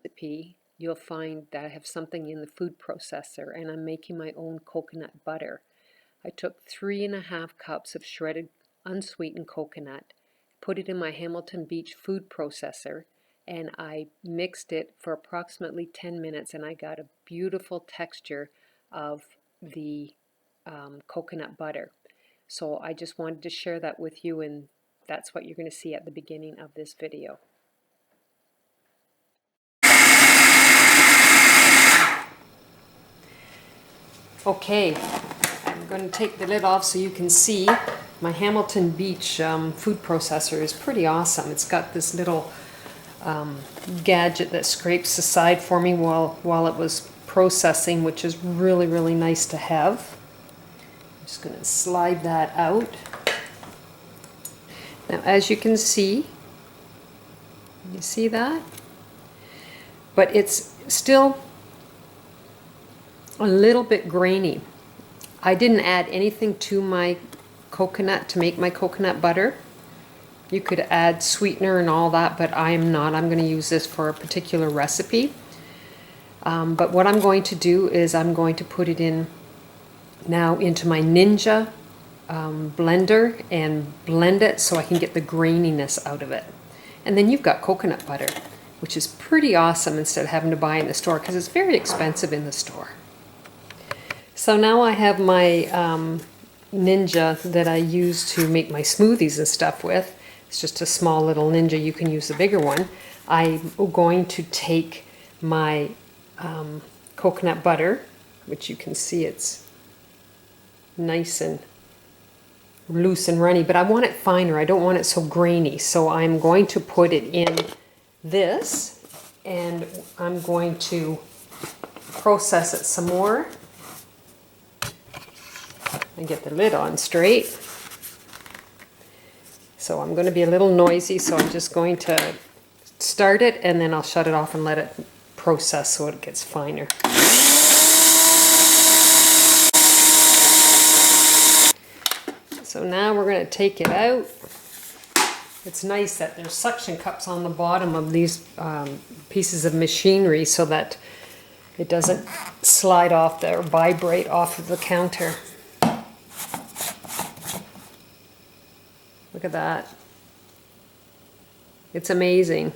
recipe, you'll find that I have something in the food processor, and I'm making my own coconut butter. I took 3.5 cups of shredded unsweetened coconut, put it in my Hamilton Beach food processor, and I mixed it for approximately 10 minutes, and I got a beautiful texture of the coconut butter. So I just wanted to share that with you, and that's what you're going to see at the beginning of this video. Okay, I'm going to take the lid off so you can see. My Hamilton Beach food processor is pretty awesome. It's got this little gadget that scrapes the side for me while it was processing, which is really, really nice to have. I'm just going to slide that out. Now, as you can see that? But it's still a little bit grainy. I didn't add anything to my coconut to make my coconut butter. You could add sweetener and all that, but I'm not. I'm going to use this for a particular recipe. But what I'm going to do is I'm going to put it in now into my Ninja blender and blend it so I can get the graininess out of it. And then you've got coconut butter, which is pretty awesome instead of having to buy in the store, because it's very expensive in the store. So now I have my Ninja that I use to make my smoothies and stuff with. It's just a small little Ninja. You can use a bigger one. I'm going to take my coconut butter, which you can see it's nice and loose and runny, but I want it finer. I don't want it so grainy. So I'm going to put it in this, and I'm going to process it some more and get the lid on straight. So I'm going to be a little noisy, so I'm just going to start it and then I'll shut it off and let it process so it gets finer. So now we're going to take it out. It's nice that there's suction cups on the bottom of these pieces of machinery so that it doesn't slide off or vibrate off of the counter. Look at that. It's amazing.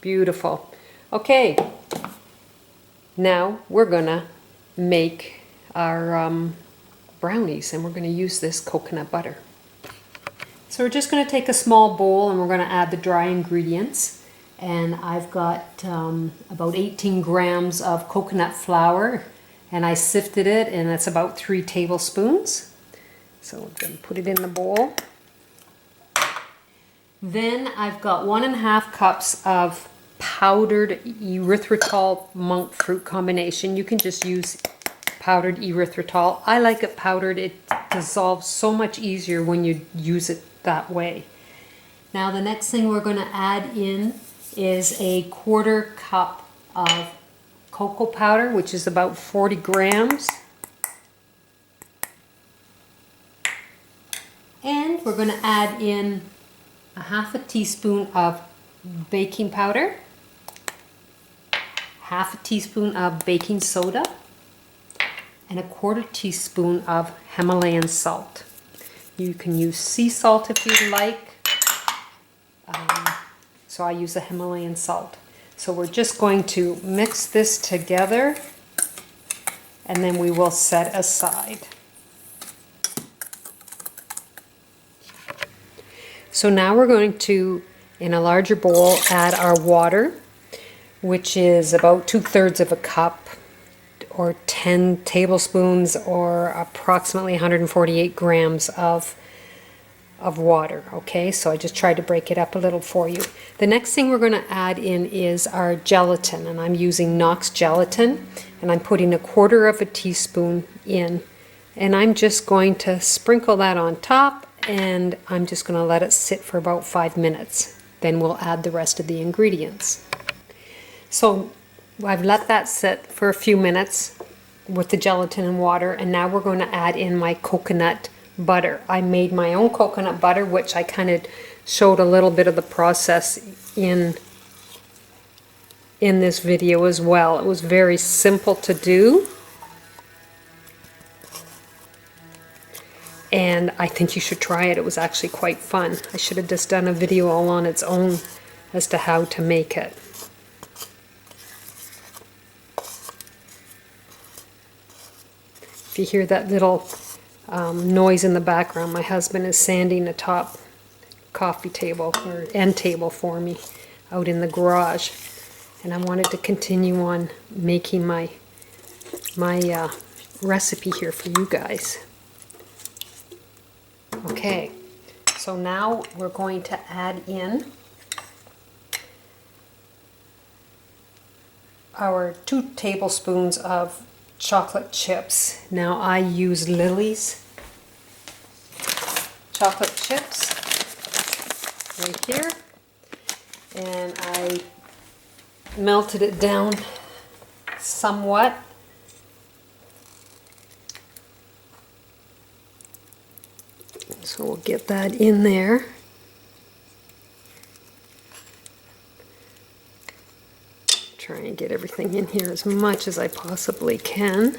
Beautiful. Okay, now we're gonna make our brownies, and we're gonna use this coconut butter. So we're just gonna take a small bowl and we're gonna add the dry ingredients. And I've got about 18 grams of coconut flour, and I sifted it, and that's about 3 tablespoons. So we're going to put it in the bowl. Then I've got 1.5 cups of powdered erythritol monk fruit combination. You can just use powdered erythritol. I like it powdered. It dissolves so much easier when you use it that way. Now the next thing we're going to add in is a 1/4 cup of cocoa powder, which is about 40 grams. And we're going to add in 1/2 teaspoon of baking powder, 1/2 teaspoon of baking soda, and 1/4 teaspoon of Himalayan salt. You can use sea salt if you'd like. So I use the Himalayan salt. So we're just going to mix this together, and then we will set aside. So now we're going to, in a larger bowl, add our water, which is about 2/3 of a cup, or 10 tablespoons, or approximately 148 grams of water. Okay, so I just tried to break it up a little for you. The next thing we're going to add in is our gelatin, and I'm using Knox gelatin, and I'm putting 1/4 teaspoon in, and I'm just going to sprinkle that on top, and I'm just going to let it sit for about 5 minutes. Then we'll add the rest of the ingredients. So I've let that sit for a few minutes with the gelatin and water, and now we're going to add in my coconut butter. I made my own coconut butter, which I kind of showed a little bit of the process in in this video as well. It was very simple to do. And I think you should try it. It was actually quite fun. I should have just done a video all on its own as to how to make it. If you hear that little noise in the background, my husband is sanding the top coffee table or end table for me out in the garage. And I wanted to continue on making my recipe here for you guys. Okay, so now we're going to add in our 2 tablespoons of chocolate chips. Now I use Lily's chocolate chips right here, and I melted it down somewhat. So we'll get that in there. Try and get everything in here as much as I possibly can.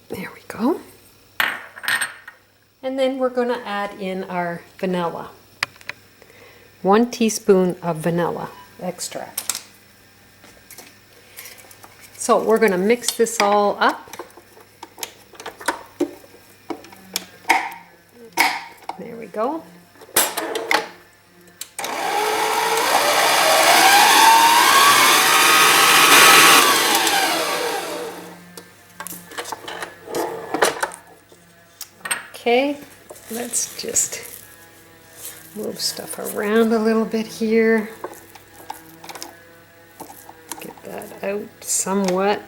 There we go. And then we're going to add in our vanilla. 1 teaspoon of vanilla extract. So we're going to mix this all up. There we go. Okay, let's just move stuff around a little bit here. Get that out somewhat.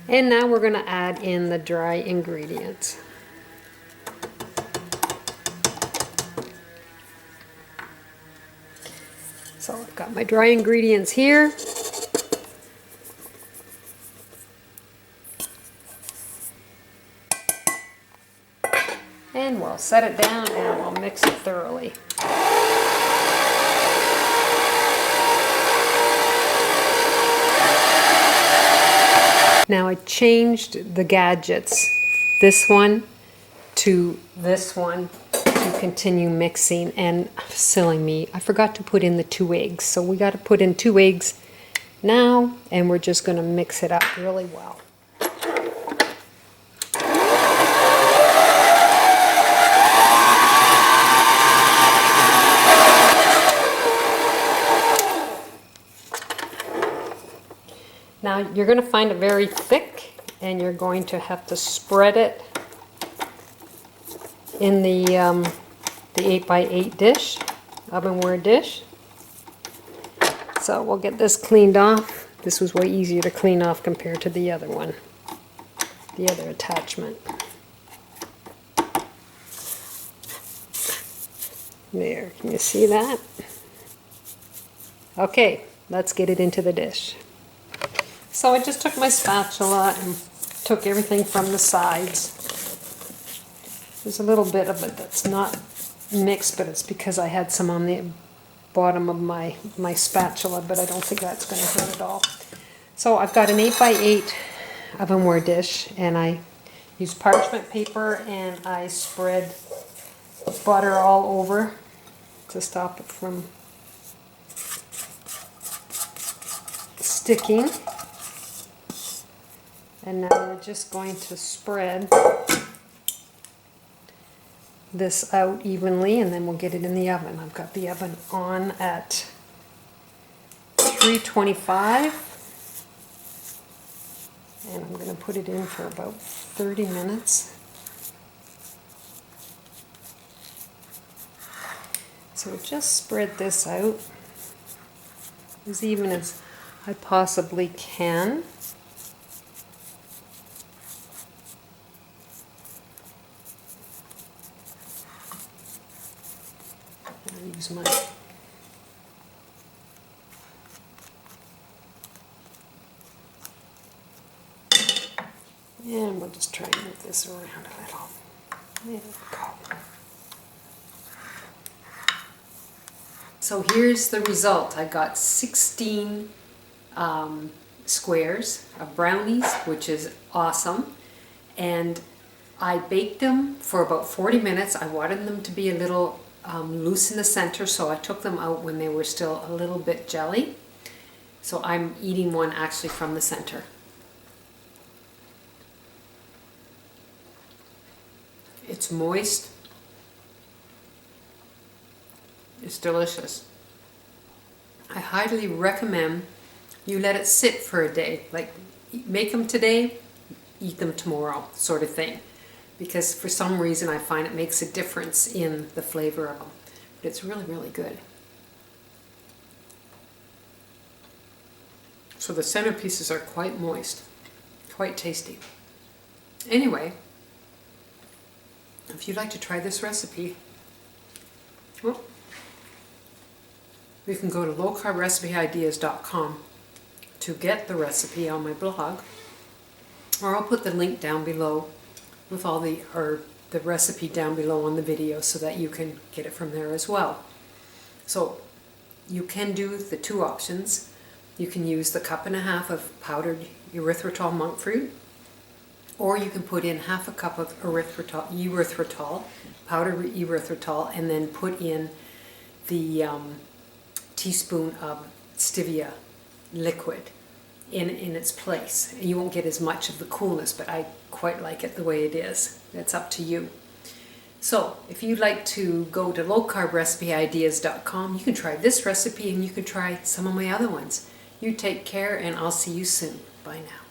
And now we're going to add in the dry ingredients. So I've got my dry ingredients here. And we'll set it down and we'll mix it thoroughly. Now I changed the gadgets, this one to this one, to continue mixing, and silly me, I forgot to put in the 2 eggs. So we got to put in 2 eggs now, and we're just going to mix it up really well. Now you're going to find it very thick, and you're going to have to spread it in the 8x8 dish, ovenware dish. So we'll get this cleaned off. This was way easier to clean off compared to the other one, the other attachment. There, can you see that? Okay, let's get it into the dish. So I just took my spatula and took everything from the sides. There's a little bit of it that's not mixed, but it's because I had some on the bottom of my spatula, but I don't think that's going to hurt at all. So I've got an 8x8 ovenware dish, and I use parchment paper, and I spread butter all over to stop it from sticking. And now we're just going to spread this out evenly, and then we'll get it in the oven. I've got the oven on at 325, and I'm going to put it in for about 30 minutes. So just spread this out as even as I possibly can. Use my And we'll just try and move this around a little. There we go. So here's the result. I got 16 squares of brownies, which is awesome. And I baked them for about 40 minutes. I wanted them to be a little loose in the center, so I took them out when they were still a little bit jelly. So I'm eating one actually from the center. It's moist. It's delicious. I highly recommend you let it sit for a day. Like, make them today, eat them tomorrow, sort of thing. Because for some reason I find it makes a difference in the flavor of them. But it's really, really good. So the center pieces are quite moist, quite tasty. Anyway, if you'd like to try this recipe, well, you can go to lowcarbrecipe.com to get the recipe on my blog, or I'll put the link down below with all the recipe down below on the video so that you can get it from there as well. So you can do the two options. You can use the 1.5 cups of powdered erythritol monk fruit, or you can put in 1/2 cup of erythritol, powdered erythritol, and then put in the teaspoon of stevia liquid in its place. You won't get as much of the coolness, but I quite like it the way it is. It's up to you. So if you'd like to go to lowcarbrecipe.com, you can try this recipe and you can try some of my other ones. You take care, and I'll see you soon. Bye now.